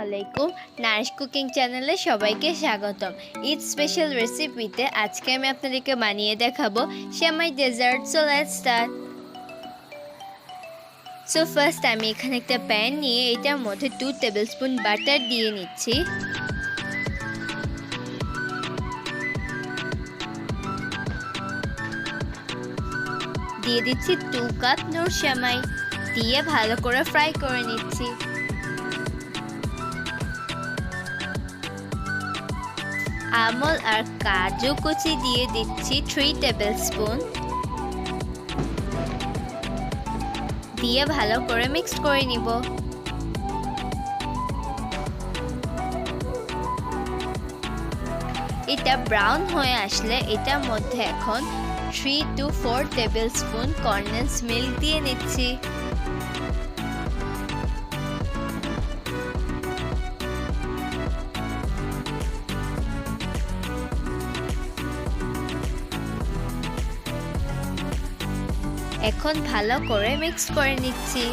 আলাইকুম Nourish cooking চ্যানেলে সবাইকে স্বাগতম। ঈদ স্পেশাল রেসিপিতে আজকে আমি আপনাদেরকে বানিয়ে দেখাবো সেমাই dessert. So let's start. So first আমি এখানে একটা প্যান নিয়ে এটার মধ্যে 2 টেবিলস্পুন বাটার দিয়ে নিচ্ছি। দিয়ে দিচ্ছি 2 কাপ নূর সেমাই, দিয়ে ভালো করে ফ্রাই করে নিচ্ছি। আমল আর কাজু কুচি দিয়ে দিচ্ছি 3 টেবিলস্পুন, দিয়ে ভালো করে মিক্স করে নিব। এটা ব্রাউন হয়ে আসলে এটার মধ্যে এখন 3 to 4 টেবিলস্পুন কনডেন্সড মিল্ক দিয়ে নিচ্ছি। এখন ভালো করে মিক্স করে নিচ্ছি।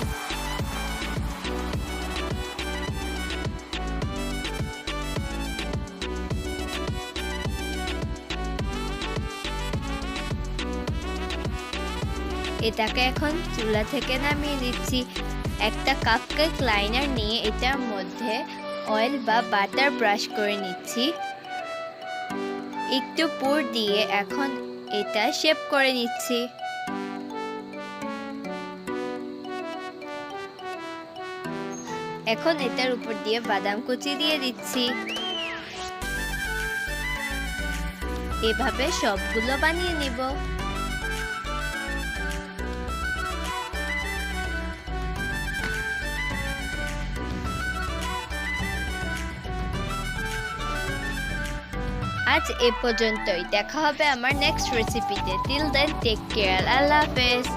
এটাকে এখন চুলা থেকে নামিয়ে দিচ্ছি। একটা কাপকেক লাইনার নিয়ে এটার মধ্যে অয়েল বা বাটার ব্রাশ করে নিচ্ছি। একটু পুর দিয়ে এখন এটা শেপ করে নিচ্ছি। এখন এটার উপর দিয়ে বাদাম কুচি দিয়ে দিচ্ছি। এভাবে সবগুলো বানিয়ে নিব। আজ এ পর্যন্তই, দেখা হবে আমার নেক্সট রেসিপিতে। টিল দেন টেক কেয়ার, আল্লাহ হাফেজ।